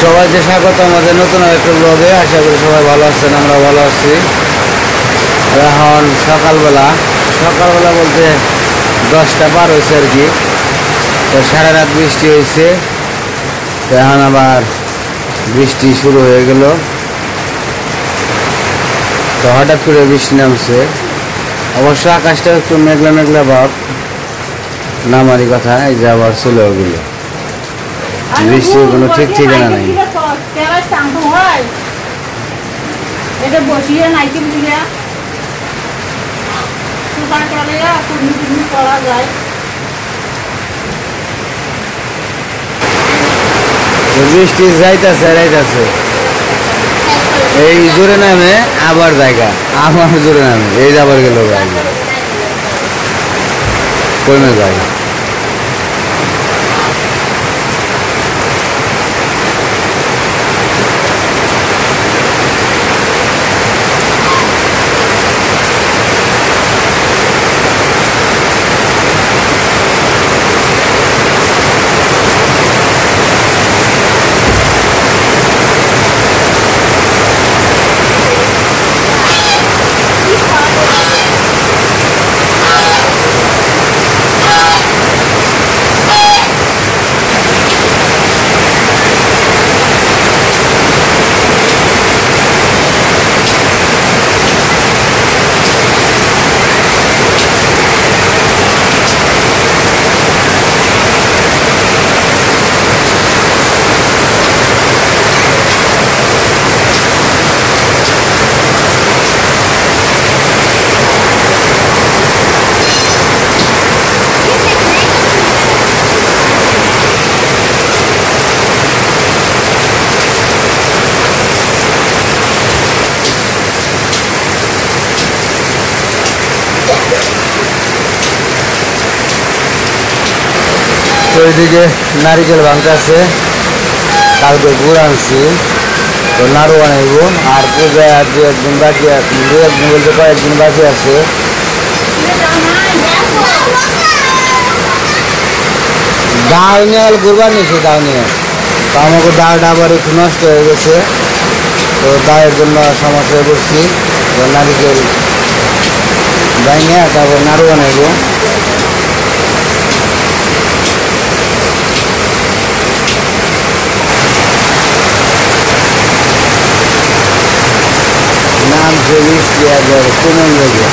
সবাইকে স্বাগত আমাদের নতুন একটা ব্লগে। আশা করি সবাই ভালো আছেন, আমরা ভালো আছি। এখন সকালবেলা বলতে 10টা পার হয়েছে আর কি। তো সারা রাত বৃষ্টি হয়েছে, তো এখন আবার বৃষ্টি শুরু হয়ে গেল। তো হঠাৎ করে বৃষ্টি নামছে, অবশ্য আকাশটা একটু মেঘলা মেঘলা ভাব, নামারই কথা। এই যে আবার চলেও গেল, বৃষ্টির কোনো ঠিক ঠিকানা নাই। বৃষ্টি যাইতেছে যাইতেছে, এই জোরে নামে আবার জায়গা, আবার জোরে নামে, এই যাবার গেল কমে যায়। ওইদিকে নারিকেল ভাঙতেছে, কালকে গুড় আনছি, তো নাড়ু বানাইব। আর পূজা আর দু একদিন বাকি আছে, বলতে কয়েকদিন বাকি আছে। ডাল নিয়ে গুড়বার নিয়েছি, ডাল নিয়ে। তো আমাকে ডালটা আবার একটু নষ্ট হয়ে গেছে, তো ডালের জন্য সমস্যায় পড়ছি। তো নারিকেল ভাঙে তারপর নাড়ু বানাইব। নামছে বৃষ্টি, একবার কমে গেছে।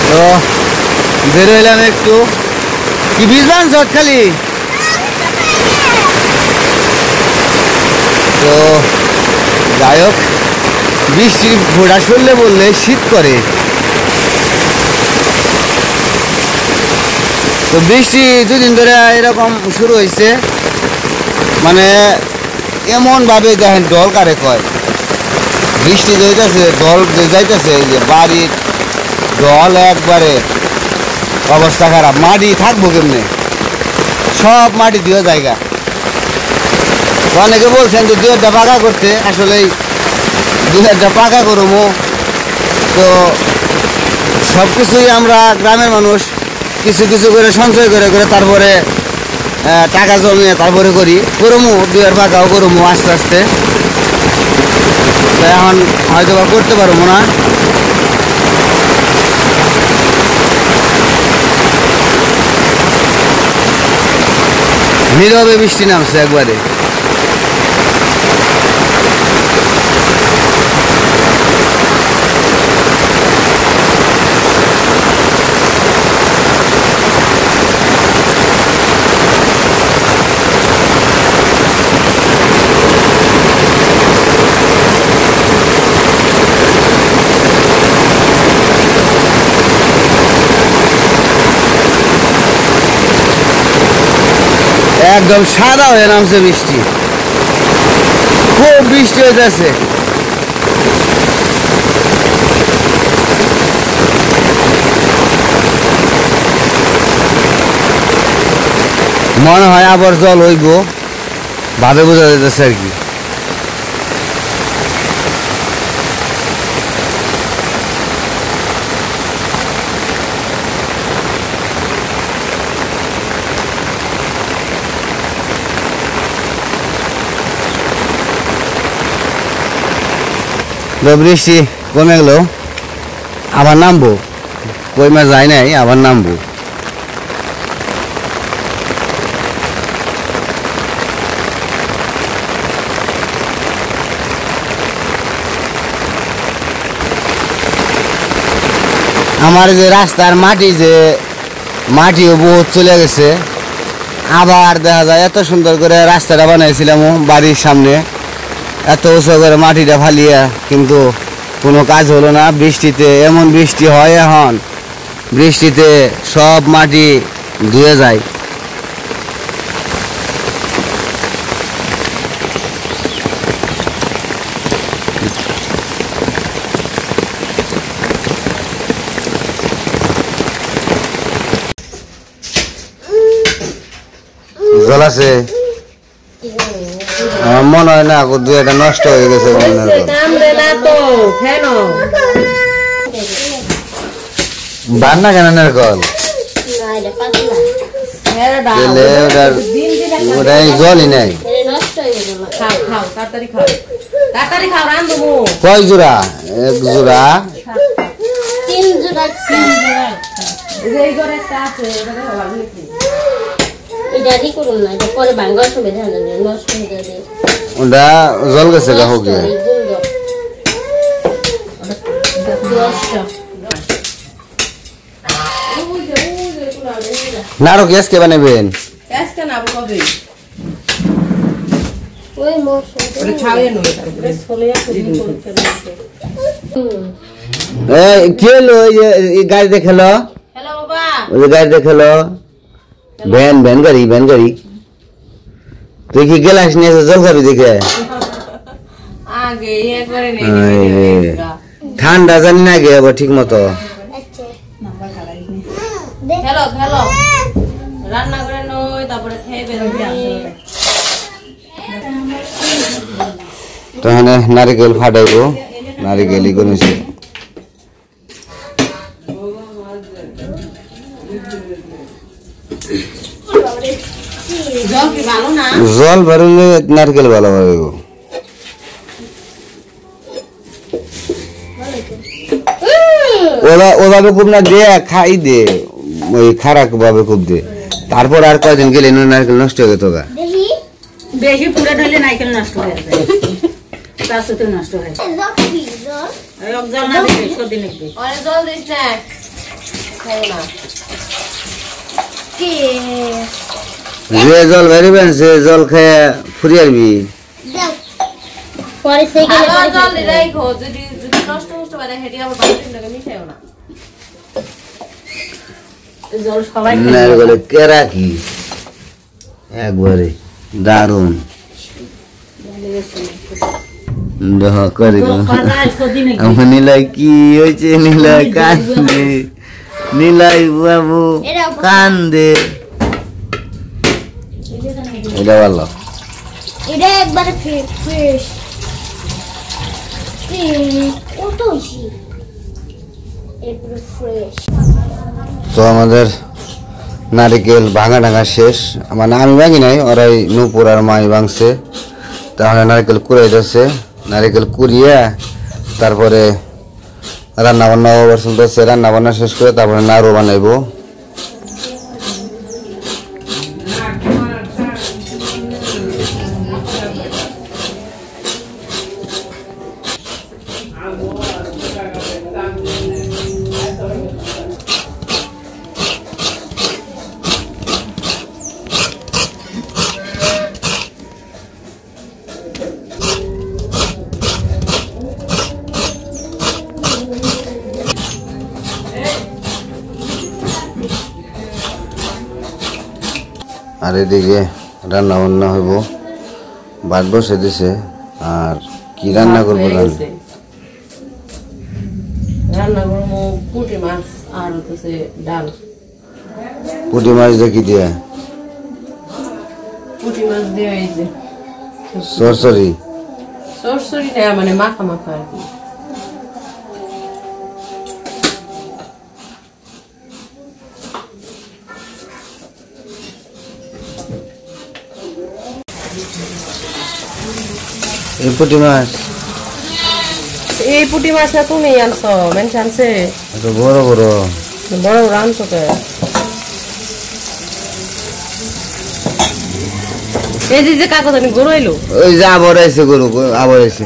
তো বের হইলাম একটু, কি ভিজলাম খালি। তো যাই হোক, বৃষ্টির ফোঁটা শুনলে বললে শীত করে। তো বৃষ্টি দুদিন ধরে এরকম শুরু হয়েছে, মানে এমনভাবে দেখেন ডল কারে কয়, বৃষ্টি যাইতেছে ডল যাইতেছে, এই যে বাড়ির ডল একবারে অবস্থা খারাপ। মাটি থাকবো কেমনে, সব মাটি দিয়ে জায়গা। অনেকে বলছেন যে 2-1টা পাকা করতে, আসলে 2-1টা পাকা করবো। তো সব কিছুই আমরা গ্রামের মানুষ কিছু কিছু করে সঞ্চয় করে করে তারপরে টাকা জমিয়ে তারপরে করমু 2-1 পাকাও করমু আস্তে আস্তে। এখন হয়তো বা করতে পারবো না। নীরবে বৃষ্টি নামছে একবারে। একদম সাদা হয়ে নামছে বৃষ্টি, খুব বৃষ্টি হইতেছে। মনে হয় আবার জল হইব, ভাবে বোঝা যাইতেছে আর কি। বৃষ্টি কমে গেল, আবার নামবো। কই মাছ যায় নাই, আবার নামবো। আমার যে রাস্তার মাটিও বহুত চলে গেছে। আবার দেখা যায় এত সুন্দর করে রাস্তাটা বানাইছিলাম বাড়ির সামনে, এত উঁচু করে মাটিটা ফালিয়া, কিন্তু কোনো কাজ হলো না। বৃষ্টিতে এমন বৃষ্টি হয়, এখন বৃষ্টিতে সব মাটি ধুয়ে যায়। জল আছে, আমার মনে হয় না দু একটা নষ্ট হয়ে গেছে। বান্না কেন নারকল ওটাই জলই নাই। কয় জোড়া? এক জোড়া, ওটা জল গেছে গা হোক নাড়ো গ্যাস কে বানাবেন? কি হলো? গাড়ি দেখালো, গাড়ি দেখালো, ভ্যান গাড়ি। তুই কি গেলাস নিয়ে জল খাবি দেখে? ঠান্ডা জানি না গে ঠিক মতো। তাহলে নারিকেল ফাটাইব, নারিকেলই করেছে। জল বেরোলে নারকেল ভালো হবে। ওভাবে খুব না দে, খাই দে, ওই খারাপ ভাবে খুব দে। তারপর আর কয়দিন গেলে নারকেল নষ্ট হয়ে যেত গা। বেশি পুরা ঢালে নারকেল নষ্ট হয়ে যায়, তার সাথে নষ্ট হয়। জল না দিলে সর্দি লাগবে। জল দিস না, খাই না। যে জল বেরিবেন সে জল খেয়ে ফুরি আসবি। নারকেল কেরা কি একবারে দারুন নীলাই কি হয়েছে? নীলাই কান্দে, নীলাই বাবু কান্দে। এটা ভালো, এটা একবারে ফ্রেশ। কত হইছে একবারে ফ্রেশ। তো আমাদের নারিকেল ভাঙা শেষ। মানে আমি ভাঙি নাই, ওরাই নূপুর আর মাই ভাঙছে। তাহলে নারিকেল কুড়াই যাচ্ছে, নারিকেল কুড়িয়ে তারপরে রান্না বান্না ওভার চলতেছে। রান্না বান্না শেষ করে তারপরে নাড়ু বানাইবো। আর এদিকে রান্না বান্না হইব, ভাত বসে দিছে। আর কি রান্না করবো জানি? রান্না করবো পুঁটি মাছ আর হচ্ছে ডাল। পুঁটি মাছ দিয়ে কি দিয়ে? পুঁটি মাছ দিয়ে এই যে সরসরি না, মানে মাখা মাখা আর কি। এই পুঁটি মাছ এই পুঁটি মাছ না তুমি আনছো মেনছে আনছে এত বড় বড় বড় বড় আনছো কে এই যে কাগজ আমি গরু এলো ওই যে আবার এসে গরু আবার এসে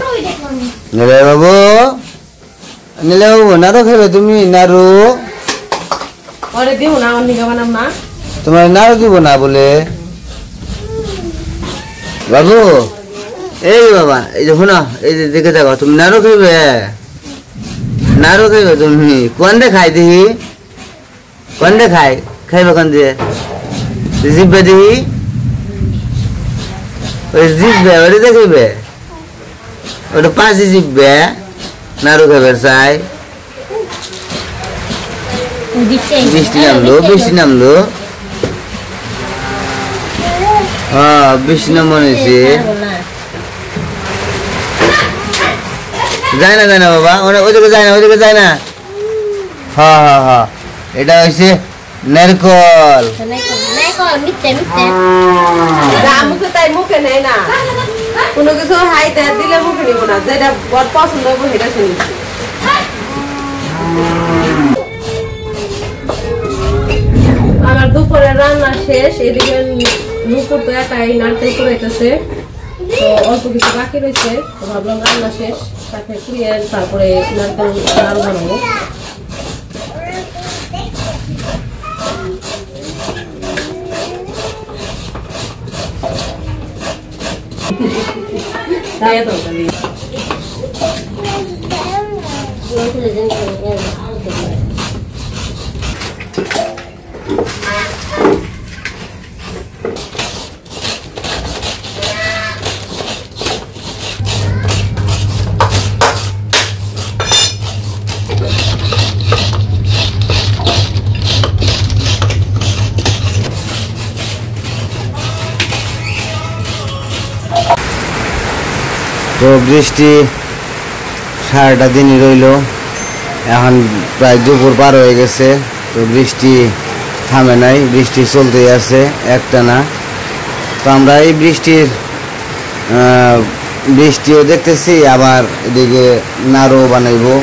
নিলে বাবু নাড়ু খাবে তুমি নাড়ু ওরে দিও না অন্য বানাম না তোমার নাড়ু দিব না বলে বাবু এই বাবা এই যে শোনো এই যে দেখে দেখো তুমি নাড়ু খাইবে তুমি কোন দে খাই দেখি কোন দে খাইবে কোন দিয়ে জিভে দেখি ওই জিভবে ওটা দেখিবে ওটা পাশে জিভবে নাড়ু খাইবে চাই বৃষ্টি নামলো হ্যাঁ বৃষ্টি নামন হয়েছে যায় না বাবা ওইদিকে যায় না হ্যাঁ এটা হয়েছে নারকল মুখে তাই মুখে নেই না কোনো কিছু হাইতে দিলে মুখে নিব না যেটা বড় পছন্দ হবে সেটা শুনেছি আমার দুপুরে রান্না শেষ এদিকে নুপুর তো একাই নারকেল কুড়াইতেছে তো অল্প কিছু বাকি রয়েছে তো ভাবলাম রান্না শেষ তাকে কুড়িয়ে তারপরে নারকেল নাড়ু বানাবো তো বৃষ্টি সারাটা দিনই রইল এখন প্রায় দুপুর পার হয়ে গেছে তো বৃষ্টি থামে নাই বৃষ্টি চলতেই আছে একটানা তো আমরা এই বৃষ্টিও দেখতেছি আবার এদিকে নাড়ু বানাইব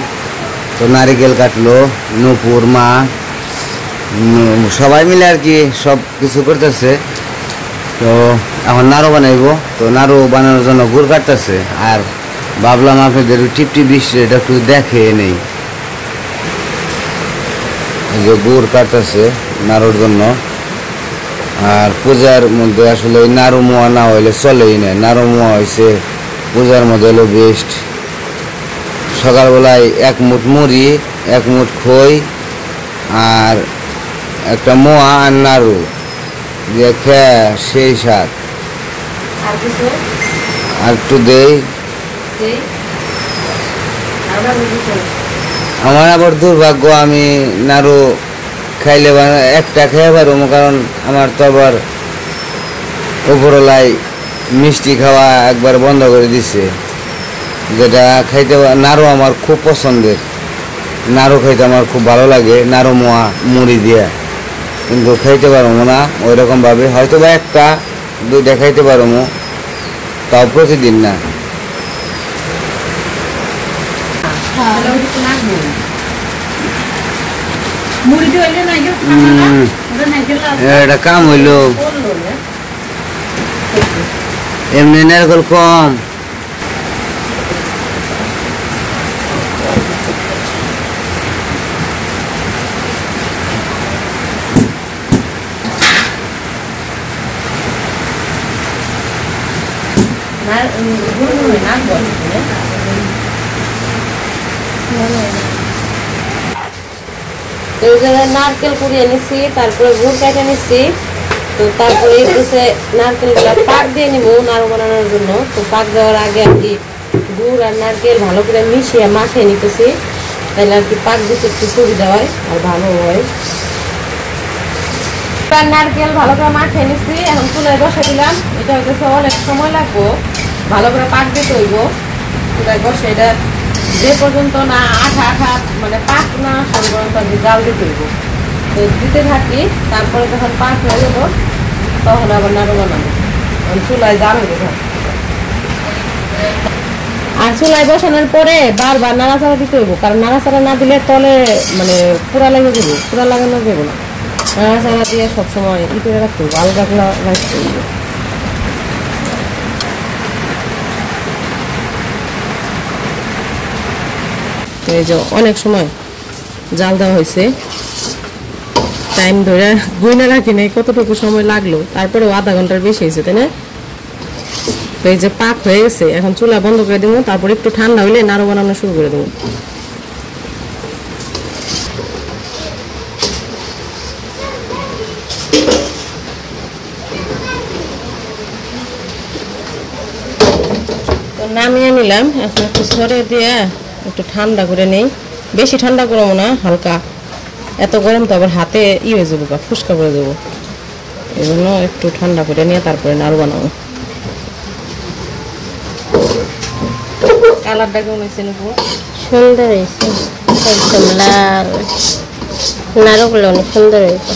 তো নারিকেল কাটলো নূপুর মা সবাই মিলে আর কি সব কিছু করতেছে তো এখন নাড়ু বানাইব তো নাড়ু বানানোর জন্য গুড় কাটতেছে আর ভাবলাম আপনাদের টিপটি বৃষ্টি এটা একটু দেখে নেই যে গুড় কাটতেছে নাড়ুর জন্য আর পূজার মধ্যে আসলে ওই নাড়ু মোয়া না হইলে চলেই না নাড়ু মোয়া হয়েছে পূজার মধ্যে হলো বেস্ট সকালবেলায় এক মুঠ মুড়ি এক মুঠ খই আর একটা মোয়া আর নাড়ু দিয়ে খেয়ে সেই স্বাদ আর একটু দেই আমার আবার দুর্ভাগ্য আমি নাড়ু খাইলে একটা খেয়ে পারবো কারণ আমার তো আবার উপরলাই মিষ্টি খাওয়া একবার বন্ধ করে দিছে যেটা খাইতে নাড়ু আমার খুব পছন্দের নাড়ু খাইতে আমার খুব ভালো লাগে নাড়ু মোয়া মুড়ি দিয়ে কিন্তু খাইতে পারবো না ওই রকমভাবে হয়তো বা একটা দুইটা খাইতে পারবো তাও প্রতিদিন না এটা কাম হইলো এমনি নারকেল কম নারকেল কুড়িয়ে নিচ্ছি তারপরে গুড় কেটে নিচ্ছি তো তারপরে নারকেল গুলা পাক দিয়ে নিব নাড়ু বানানোর জন্য তো পাক দেওয়ার আগে আর কি গুড় আর নারকেল ভালো করে মিশিয়ে মাখিয়ে নিতেছি তাহলে আর কি পাক দিতে একটু সুবিধা হয় আর ভালো হয় নারকেল ভালো করে মাখিয়ে নিচ্ছি এখন চুলায় বসে দিলাম এটা হইতেছে অনেক সময় লাগবো ভালো করে পাক দিতে হইব চুলায় বসে এটা যে পর্যন্ত না আঠা মানে পাক না সেই পর্যন্ত আর কি জাল দিতে হইব তো দিতে থাকি তারপরে যখন পাক হয়ে যাব তখন আবার নাড়ু বানাবো চুলায় জাল হইতে থাকি আর চুলায় বসানোর পরে বারবার নাড়াচাড়া দিতে হইব, কারণ নাড়াচাড়া না দিলে তলে মানে পুরা লেগে যাবো, পুরা লাগানো যাবো না। নাড়াচাড়া দিয়ে সবসময় ই করে রাখতে হইব, আলগা রাখতে হইব। এই যে অনেক সময় জাল দেওয়া হয়েছে, টাইম ধরে গুইনা রাখি নাই কতটুকু সময় লাগলো, তারপরেও আধা ঘন্টার বেশি হয়েছে, তাই না? তো এই যে পাক হয়ে গেছে, এখন চুলা বন্ধ করে দেবো, তারপর একটু ঠান্ডা হইলে নাড়ু বানানো শুরু করে দেবো। তো নামিয়ে নিলাম, এখন একটু সরে দিয়ে একটু ঠান্ডা করে নেই, বেশি ঠান্ডা করবো না, হালকা, এত গরম তো আবার হাতে ই হয়ে যাবো, ফুসকা করে দেবো, এই জন্য একটু ঠান্ডা করে নিয়ে তারপরে নাড়ু বানাবো। কালারটা কেমন হয়েছে নাকু? সুন্দর হয়েছে, একদম লাল, নাড়ুগুলো অনেক সুন্দর হয়েছে।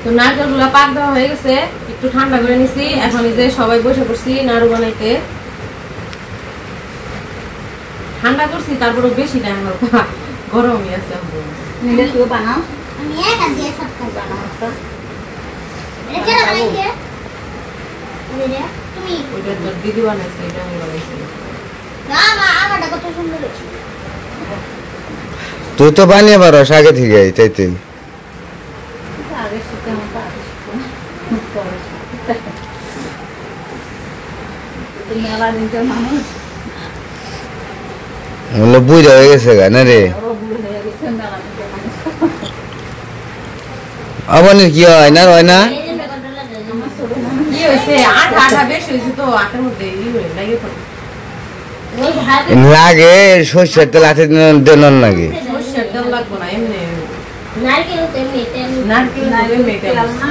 তো নারকেলগুলো পাক দেওয়া হয়ে গেছে, একটু ঠান্ডা করে নিছি, এখন এই যে সবাই বসে পড়ছি নাড়ু বানাইতে। ঠান্ডা করছি তারপরে বেশি টাইম গরমই আছে। নিলে তুই বানাও। আমি একা দিয়ে সব কাজ বানাবো তো। এটা কেন বানাইছে? দিদি তুমি ওইটা তোর দিদি বানাইছে, এটা আমি বানাইছি। না মা, আমারটা কত সুন্দর হয়েছে। তুই তো বানিয়ে পারস আগে থেকে, চাইতে আগে শিখতে আমার আগে শিখবো না। তুমি আবার নিজের মানুষ বললো বুঝা হয়ে গেছে গা না রে। আরো বুড়ো হয়ে গেছে, মেলা নিজের মানুষ। আবার কি হয় না, হয় না? এই যে মেকআপটা লাগে আমার ছোট মানুষ। কি হয়েছে? আঠা বেশি হয়েছে তো, আটার মধ্যে ই হয়ে লাগে তো। ওই ভাত লাগে সর্ষের তেল হাতে দেন লাগে। সর্ষের তেল লাগবো না, এমনি নারকেল তো এমনি তেল নারকেল তো এমনি তেল। তেল না।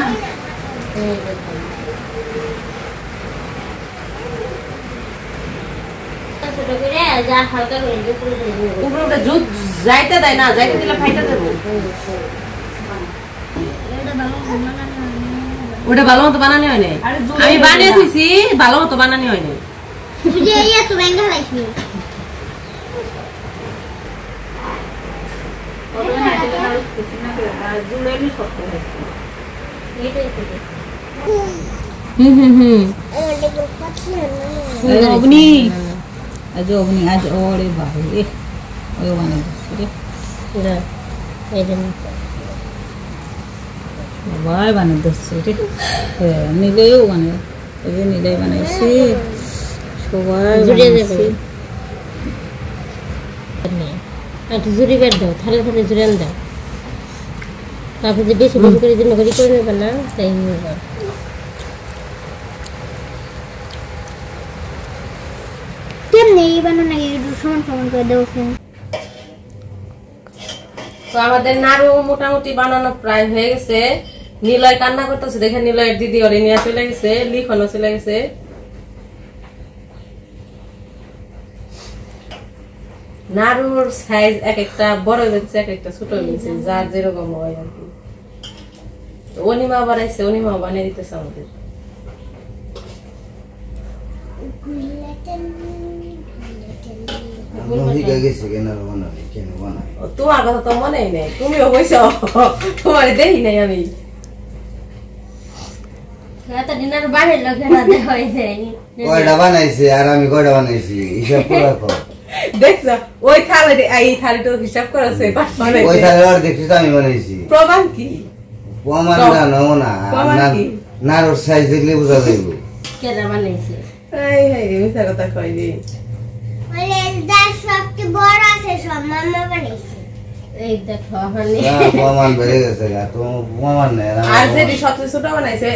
ছোট করে যা হালকা করে দিয়ে পুরো দিয়ে দেবো। উপরে ওটা জুত যাইতে দেয় না, যাইতে দিলে ফাইটা যাবো। ওটা ভালো মতো বানানি হয় নাই, আরে জোরে আমি বানিয়ে না। দিছি, ভালো মতো বানানি হয় নাই। তুই যে ইয়া তো ব্যাংক লাইছি ওটা না দিলে না কিছু না করে আর জুড়ে নি শক্ত হয়েছে। এইটাই তো হুম অগ্নি আজ অগ্নি আজ ওরে বাবা রে ওই বানাই দিচ্ছে রে না এইটা বাবাই বানাই দিচ্ছে রে নিলেও বানাই এই যে নিলে বানাইছি সবাই জুড়ে বানাইছি। যাবে একটু জুড়ি বের দাও, থালে থালে জুড়ে দাও, তারপর যে বেশি বেশি করে জন্য করে নেবে না, তাই নেবে। কেমনি এই বানানো একটু সমান সমান করে দেবো। তো আমাদের নাড়ু মোটামুটি বানানো প্রায় হয়ে গেছে। নিলয় কান্না করতেছে, দেখে নিলয়ের দিদি ওরে নিয়ে চলে গেছে, লিখনও চলে গেছে। নাড়ুর সাইজ এক একটা বড় হয়েছে, এক একটা ছোট হয়েছে, যার যেরকম হয় আর কি। তো অনিমা বানাইছে, অনিমা বানিয়ে দিতেছে আমাদের। ও, তোমার কথা তো মনেই নেই, তুমিও বলছো, তোমার দেখি নাই আমি। দিনের বাড়ির লোকেরা দেওয়াই দেয়নি। কয়টা বানাইছে আর আমি কয়টা বানাইছি হিসাব করে রাখো। দেখছো ওই থালি, এই থালিটা হিসাব করেছে, ওই তাহলে আর দেখছি তো আমি বানাইছি। প্রমাণ কি? প্রমাণ জানো না, প্রমাণ কি? নাড়ুর সাইজ দেখলে বোঝা যাইব। কেরা বানাইছে? এই হাই রে, মিথ্যা কথা কই রে। সবচেয়ে বড় আছে সব মামা বানাইছে। এই দেখো হানি প্রমাণ বেড়ে গেছে গা, তো প্রমাণ নেই আর যেটি সবচেয়ে ছোট বানাইছে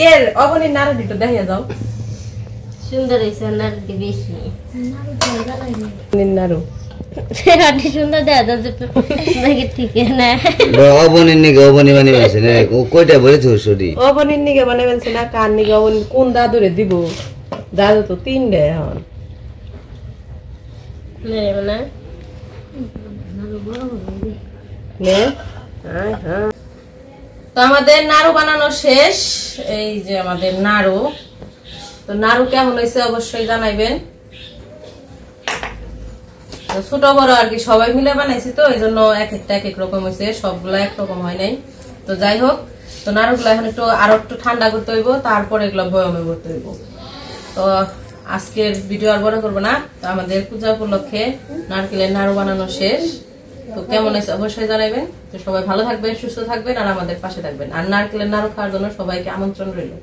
এর অবনীর নাড়ুটা দেখিয়ে দাও। সুন্দর হয়েছে, নাড়ুটি বেশি নাড়ু নাড়ুটি সুন্দর দেওয়া যাচ্ছে নাকি ঠিক না? অবনীর নিকে অবনী বানি বানাইছে না, কয়টা বলে থুসরি অবনীর নিকে বানাই বলছে না, কার নিকে অবনী কোন দাদুরে দিব? দাদু তো 3 এখন। না নে হ্যাঁ হ্যাঁ। তো আমাদের নাড়ু বানানো শেষ, এই যে আমাদের নাড়ু। তো তো নাড়ু কেমন হয়েছে অবশ্যই জানাইবেন। ছোট বড় আর কি সবাই মিলে বানাইছি, তো এই জন্য এক একটা এক এক রকম হয়েছে, সবগুলা একরকম হয় নাই। তো যাই হোক, তো নাড়ুগুলো এখন আরো একটু ঠান্ডা করতে হইব, তারপরে এগুলো বয়মে করতে হইব। তো আজকের ভিডিও আর বড় করবো না। তো আমাদের পূজা উপলক্ষে নারকেলের নাড়ু বানানো শেষ। তো কেমন হয়েছে অবশ্যই জানাবেন। তো সবাই ভালো থাকবেন, সুস্থ থাকবেন আর আমাদের পাশে থাকবেন। আর নারকেলের নাড়ু খাওয়ার জন্য সবাইকে আমন্ত্রণ রইল।